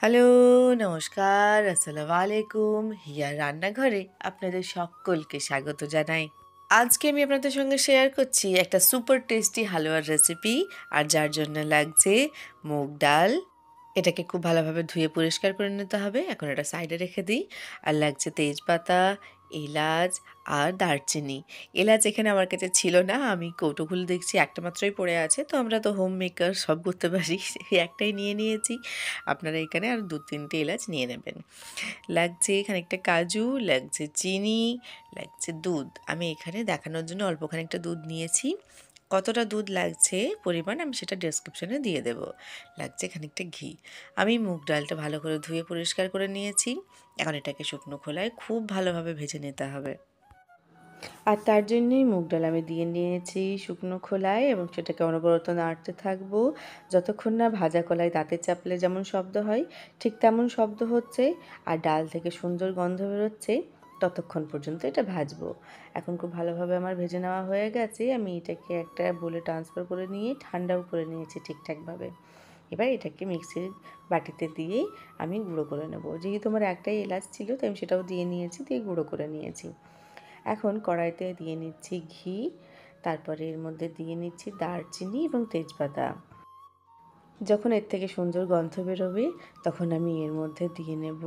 Hello, নমস্কার, আসসালামু আলাইকুম। হিয়ার রান্নাঘরে আপনাদের সকলকে স্বাগত জানাই। আজকে আমি আপনাদের সঙ্গে শেয়ার করছি একটা সুপার টেস্টি হালুয়ার রেসিপি। আর যার জন্য লাগছে মুগ ডাল। এটাকে খুব ভালোভাবে ধুয়ে পরিষ্কার করে নিতে হবে। এখন এটা সাইডে রেখে দিই। আর লাগছে তেজপাতা, এলাচ আর দারচিনি। এলাচ এখানে আমার কাছে ছিল না। আমি কৌটো খুলে দেখছি একটা মাত্রই পড়ে আছে। তো আমরা তো হোম মেকার, সব করতে পারি। সেই একটাই নিয়ে নিয়েছি। আপনারা এখানে আর ২-৩টে এলাচ নিয়ে নেবেন। লাগছে খানিকটা কাজু, লাগছে চিনি, লাগছে দুধ। আমি এখানে দেখানোর জন্য অল্প খানিকটা দুধ নিয়েছি। কতটা দুধ লাগছে পরিমাণ আমি সেটা ডেসক্রিপশনে দিয়ে দেব। লাগছে খানিকটা ঘি। আমি মুগ ডালটা ভালো করে ধুয়ে পরিষ্কার করে নিয়েছি। এখন এটাকে শুকনো খোলায় খুব ভালোভাবে ভেজে নিতে হবে। আর তার জন্যেই মুগ ডাল আমি দিয়ে নিয়েছি শুকনো খোলায় এবং সেটাকে অনবরত নাড়তে থাকবো যতক্ষণ না ভাজা কলায় দাঁতে চাপলে যেমন শব্দ হয় ঠিক তেমন শব্দ হচ্ছে আর ডাল থেকে সুন্দর গন্ধ বেরোচ্ছে ততক্ষণ পর্যন্ত এটা ভাজবো। এখন খুব ভালোভাবে আমার ভেজে নেওয়া হয়ে গেছে। আমি এটাকে একটা বোলে ট্রান্সফার করে নিয়ে ঠান্ডাও করে নিয়েছি ঠিকঠাকভাবে। এবার এটাকে মিক্সির বাটিতে দিয়ে আমি গুঁড়ো করে নেব। যেহেতু আমার একটাই এলাচ ছিল তাই আমি সেটাও দিয়ে নিয়েছি, দিয়ে গুঁড়ো করে নিয়েছি। এখন কড়াইতে দিয়ে নিচ্ছি ঘি, তারপরে এর মধ্যে দিয়ে নিচ্ছি দারচিনি এবং তেজপাতা। যখন এর থেকে সুন্দর গন্ধ বেরোবে তখন আমি এর মধ্যে দিয়ে নেব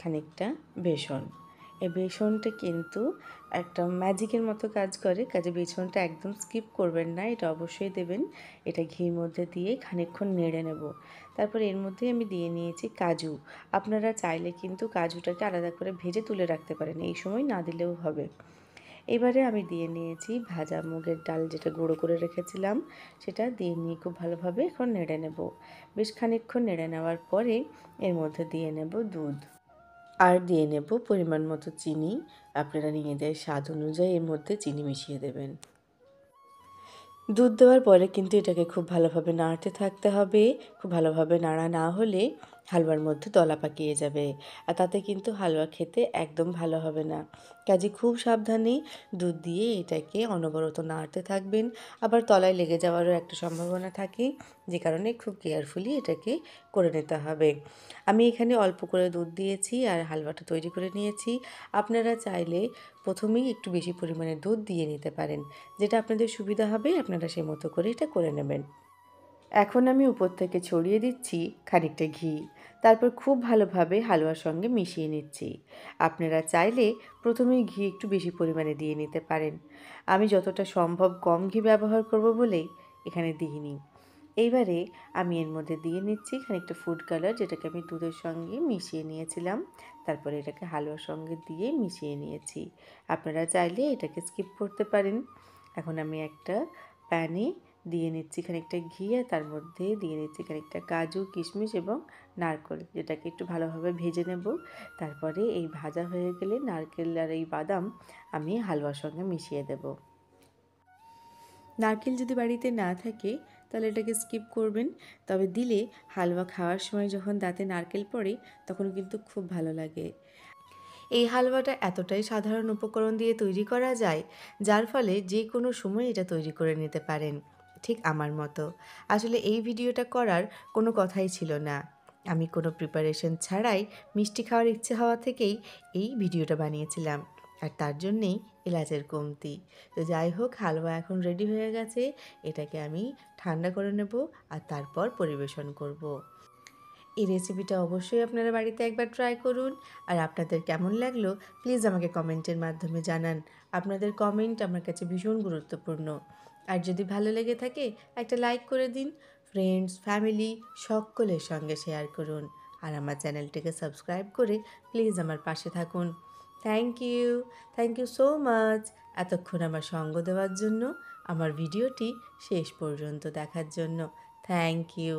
খানিকটা বেসন। এই বেসনটা কিন্তু একটা ম্যাজিকের মতো কাজ করে, কাজে বেসনটা একদম স্কিপ করবেন না, এটা অবশ্যই দেবেন। এটা ঘির মধ্যে দিয়ে খানিকক্ষণ নেড়ে নেব। তারপর এর মধ্যে আমি দিয়ে নিয়েছি কাজু। আপনারা চাইলে কিন্তু কাজুটাকে আলাদা করে ভেজে তুলে রাখতে পারেন, এই সময় না দিলেও হবে। এবারে আমি দিয়ে নিয়েছি ভাজা মুগের ডাল, যেটা গুঁড়ো করে রেখেছিলাম সেটা দিয়ে নিয়ে খুব ভালোভাবে এখন নেড়ে নেব। বেশ খানিকক্ষণ নেড়ে নেওয়ার পরে এর মধ্যে দিয়ে নেব দুধ আর দিয়ে নেব পরিমাণ মতো চিনি। আপনারা নিজেদের স্বাদ অনুযায়ী এর মধ্যে চিনি মিশিয়ে দেবেন। দুধ দেওয়ার পরে কিন্তু এটাকে খুব ভালোভাবে নাড়তে থাকতে হবে। খুব ভালোভাবে নাড়া না হলে হালুয়ার মধ্যে দলা পাকিয়ে যাবে আর তাতে কিন্তু হালুয়া খেতে একদম ভালো হবে না। কাজে খুব সাবধানে দুধ দিয়ে এটাকে অনবরত নাড়তে থাকবেন। আবার তলায় লেগে যাওয়ারও একটা সম্ভাবনা থাকে, যে কারণে খুব কেয়ারফুলি এটাকে করে নিতে হবে। আমি এখানে অল্প করে দুধ দিয়েছি আর হালুয়াটা তৈরি করে নিয়েছি। আপনারা চাইলে প্রথমেই একটু বেশি পরিমাণে দুধ দিয়ে নিতে পারেন, যেটা আপনাদের সুবিধা হবে আপনারা সেই মতো করে এটা করে নেবেন। এখন আমি উপর থেকে ছড়িয়ে দিচ্ছি খানিকটা ঘি, তারপর খুব ভালোভাবে হালুয়ার সঙ্গে মিশিয়ে নিচ্ছি। আপনারা চাইলে প্রথমেই ঘি একটু বেশি পরিমাণে দিয়ে নিতে পারেন। আমি যতটা সম্ভব কম ঘি ব্যবহার করব বলেই এখানে দিইনি। এইবারে আমি এর মধ্যে দিয়ে নিচ্ছি খানিকটা ফুড কালার, যেটাকে আমি দুধের সঙ্গে মিশিয়ে নিয়েছিলাম। তারপরে এটাকে হালুয়ার সঙ্গে দিয়ে মিশিয়ে নিয়েছি। আপনারা চাইলে এটাকে স্কিপ করতে পারেন। এখন আমি একটা প্যানে দিয়ে নিচ্ছি খানিকটা ঘি আর তার মধ্যে দিয়ে নিচ্ছি খানিকটা কাজু, কিশমিশ এবং নারকেল, যেটাকে একটু ভালোভাবে ভেজে নেব। তারপরে এই ভাজা হয়ে গেলে নারকেল আর এই বাদাম আমি হালুয়ার সঙ্গে মিশিয়ে দেব। নারকেল যদি বাড়িতে না থাকে তাহলে এটাকে স্কিপ করবেন, তবে দিলে হালুয়া খাওয়ার সময় যখন দাঁতে নারকেল পড়ে তখন কিন্তু খুব ভালো লাগে। এই হালুয়াটা এতটাই সাধারণ উপকরণ দিয়ে তৈরি করা যায়, যার ফলে যে কোনো সময় এটা তৈরি করে নিতে পারেন, ঠিক আমার মতো। আসলে এই ভিডিওটা করার কোনো কথাই ছিল না। আমি কোনো প্রিপারেশন ছাড়াই মিষ্টি খাওয়ার ইচ্ছে হওয়া থেকেই এই ভিডিওটা বানিয়েছিলাম, আর তার জন্যেই এলাচের কমতি। তো যাই হোক, হালুয়া এখন রেডি হয়ে গেছে। এটাকে আমি ঠান্ডা করে নেব আর তারপর পরিবেশন করব। এই রেসিপিটা অবশ্যই আপনারা বাড়িতে একবার ট্রাই করুন। আর আপনাদের কেমন লাগলো প্লিজ আমাকে কমেন্টের মাধ্যমে জানান। আপনাদের কমেন্ট আমার কাছে ভীষণ গুরুত্বপূর্ণ। আর যদি ভালো লেগে থাকে একটা লাইক করে দিন। ফ্রেন্ডস, ফ্যামিলি সকলের সঙ্গে শেয়ার করুন। আর আমার চ্যানেলটিকে সাবস্ক্রাইব করে প্লিজ আমার পাশে থাকুন। থ্যাংক ইউ সো মাচ এতক্ষণ আমার সঙ্গ দেওয়ার জন্য, আমার ভিডিওটি শেষ পর্যন্ত দেখার জন্য। Thank you.